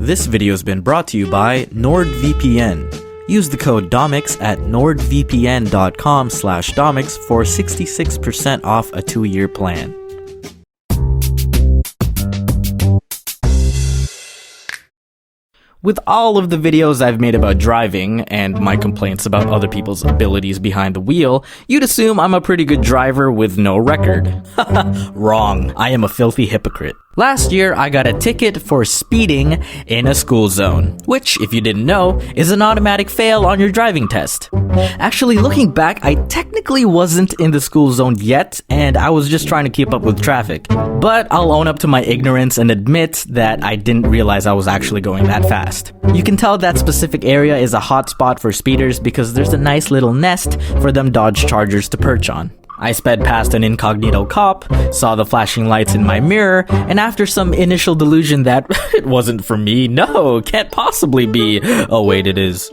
This video has been brought to you by NordVPN. Use the code Domics at nordvpn.com/Domics for 66% off a 2-year plan. With all of the videos I've made about driving, and my complaints about other people's abilities behind the wheel, you'd assume I'm a pretty good driver with no record. Wrong. I am a filthy hypocrite. Last year, I got a ticket for speeding in a school zone, which, if you didn't know, is an automatic fail on your driving test. Actually, looking back, I technically wasn't in the school zone yet, and I was just trying to keep up with traffic. But I'll own up to my ignorance and admit that I didn't realize I was actually going that fast. You can tell that specific area is a hot spot for speeders because there's a nice little nest for them Dodge Chargers to perch on. I sped past an incognito cop, saw the flashing lights in my mirror, and after some initial delusion that it wasn't for me, no, can't possibly be, oh wait it is,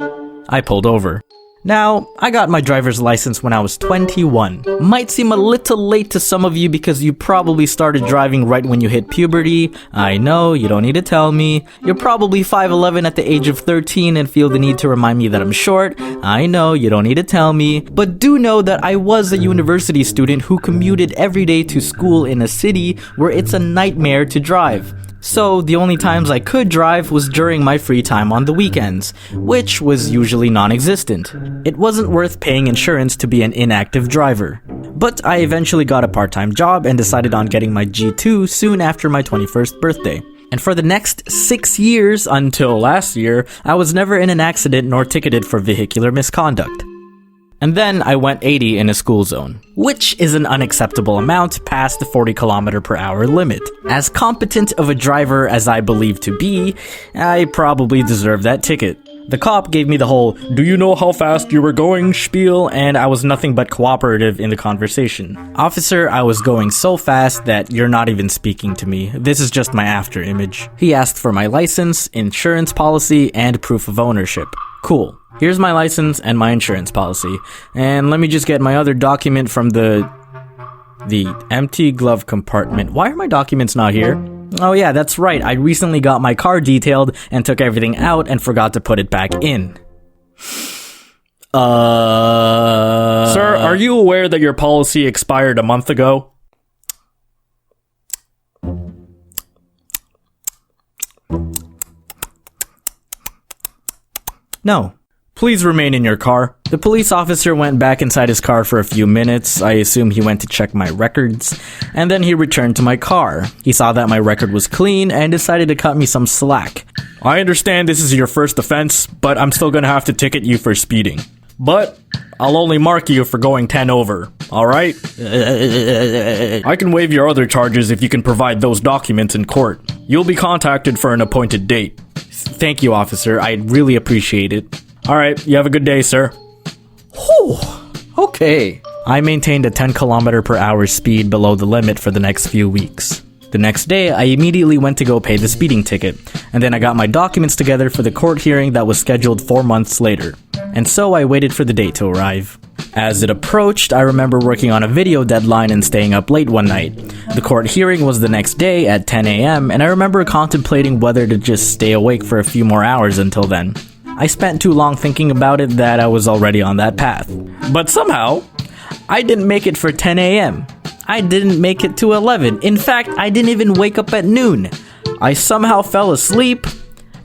I pulled over. Now, I got my driver's license when I was 21. Might seem a little late to some of you because you probably started driving right when you hit puberty. I know, you don't need to tell me. You're probably 5'11" at the age of 13 and feel the need to remind me that I'm short. I know, you don't need to tell me. But do know that I was a university student who commuted every day to school in a city where it's a nightmare to drive. So the only times I could drive was during my free time on the weekends, which was usually non-existent. It wasn't worth paying insurance to be an inactive driver. But I eventually got a part-time job and decided on getting my G2 soon after my 21st birthday. And for the next 6 years, until last year, I was never in an accident nor ticketed for vehicular misconduct. And then I went 80 in a school zone, which is an unacceptable amount past the 40km/h limit. As competent of a driver as I believe to be, I probably deserve that ticket. The cop gave me the whole, "Do you know how fast you were going?" spiel, and I was nothing but cooperative in the conversation. "Officer, I was going so fast that you're not even speaking to me. This is just my after image." He asked for my license, insurance policy, and proof of ownership. Cool. Here's my license and my insurance policy. And let me just get my other document from the empty glove compartment. Why are my documents not here? Oh yeah, that's right. I recently got my car detailed and took everything out and forgot to put it back in. Sir, are you aware that your policy expired a month ago? No. Please remain in your car. The police officer went back inside his car for a few minutes. I assume he went to check my records. And then he returned to my car. He saw that my record was clean and decided to cut me some slack. "I understand this is your first offense, but I'm still gonna have to ticket you for speeding. But I'll only mark you for going 10 over, alright? I can waive your other charges if you can provide those documents in court. You'll be contacted for an appointed date." Thank you, officer. I really appreciate it. Alright, you have a good day, sir. Whew. Okay. I maintained a 10km/h speed below the limit for the next few weeks. The next day, I immediately went to go pay the speeding ticket, and then I got my documents together for the court hearing that was scheduled 4 months later. And so I waited for the date to arrive. As it approached, I remember working on a video deadline and staying up late one night. The court hearing was the next day at 10 a.m., and I remember contemplating whether to just stay awake for a few more hours until then. I spent too long thinking about it that I was already on that path. But somehow, I didn't make it for 10 a.m. I didn't make it to 11. In fact, I didn't even wake up at noon. I somehow fell asleep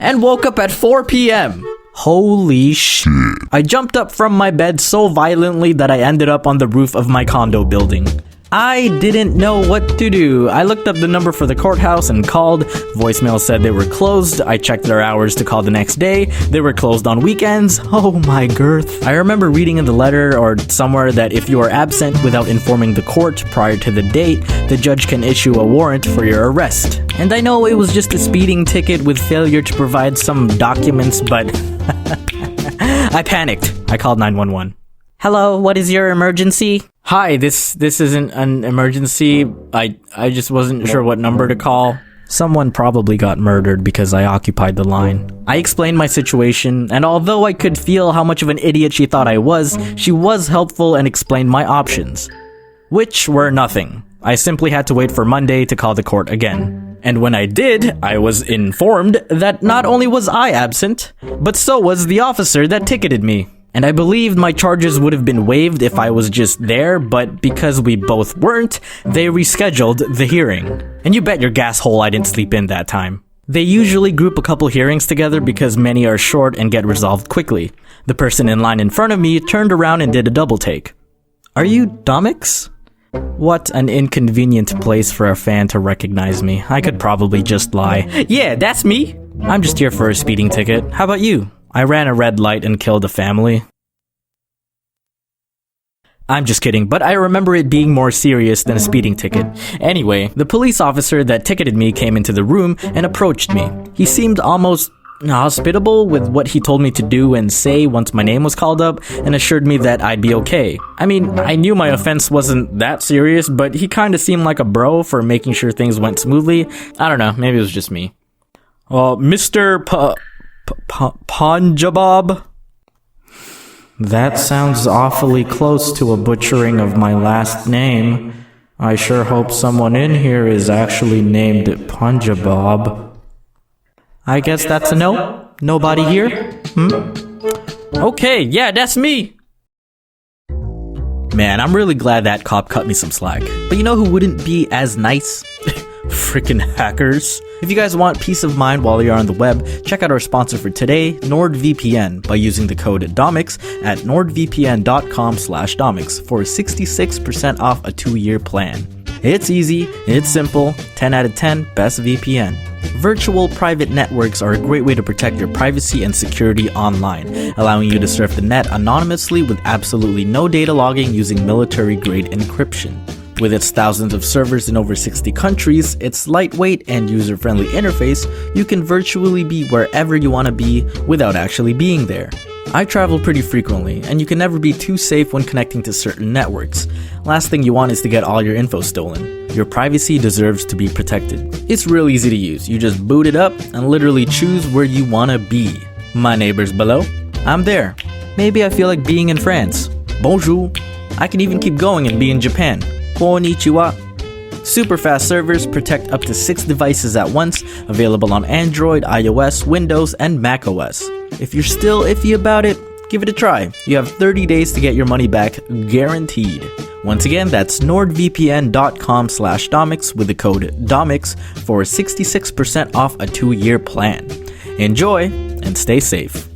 and woke up at 4 p.m. Holy shit. I jumped up from my bed so violently that I ended up on the roof of my condo building. I didn't know what to do. I looked up the number for the courthouse and called. Voicemail said they were closed. I checked their hours to call the next day. They were closed on weekends. Oh my girth. I remember reading in the letter or somewhere that if you are absent without informing the court prior to the date, the judge can issue a warrant for your arrest. And I know it was just a speeding ticket with failure to provide some documents, but I panicked. I called 911. "Hello, what is your emergency?" "Hi, this isn't an emergency. I just wasn't sure what number to call." Someone probably got murdered because I occupied the line. I explained my situation, and although I could feel how much of an idiot she thought I was, she was helpful and explained my options, which were nothing. I simply had to wait for Monday to call the court again. And when I did, I was informed that not only was I absent, but so was the officer that ticketed me. And I believed my charges would have been waived if I was just there, but because we both weren't, they rescheduled the hearing. And you bet your gas hole I didn't sleep in that time. They usually group a couple hearings together because many are short and get resolved quickly. The person in line in front of me turned around and did a double take. Are you Domics? What an inconvenient place for a fan to recognize me. I could probably just lie. Yeah, that's me. I'm just here for a speeding ticket. How about you? I ran a red light and killed a family. I'm just kidding, but I remember it being more serious than a speeding ticket. Anyway, the police officer that ticketed me came into the room and approached me. He seemed almost hospitable with what he told me to do and say once my name was called up, and assured me that I'd be okay. I mean, I knew my offense wasn't that serious, but he kinda seemed like a bro for making sure things went smoothly. I don't know, maybe it was just me. Mr. Punjabab? That sounds awfully close to a butchering of my last name. I sure hope someone in here is actually named Punjabab. I guess that's a no? Nobody here? Okay, yeah, that's me! Man, I'm really glad that cop cut me some slack. But you know who wouldn't be as nice? Freaking hackers. If you guys want peace of mind while you're on the web, check out our sponsor for today, NordVPN, by using the code Domics at nordvpn.com/Domics for 66% off a 2-year plan. It's easy, it's simple, 10 out of 10, best VPN. Virtual private networks are a great way to protect your privacy and security online, allowing you to surf the net anonymously with absolutely no data logging using military-grade encryption. With its thousands of servers in over 60 countries, its lightweight and user-friendly interface, you can virtually be wherever you want to be without actually being there. I travel pretty frequently, and you can never be too safe when connecting to certain networks. Last thing you want is to get all your info stolen. Your privacy deserves to be protected. It's real easy to use. You just boot it up and literally choose where you want to be. My neighbors below? I'm there. Maybe I feel like being in France. Bonjour. I can even keep going and be in Japan. Konnichiwa. Super fast servers protect up to 6 devices at once, available on Android, iOS, Windows, and macOS. If you're still iffy about it, give it a try. You have 30 days to get your money back, guaranteed. Once again, that's nordvpn.com/Domics with the code Domics for 66% off a 2-year plan. Enjoy and stay safe.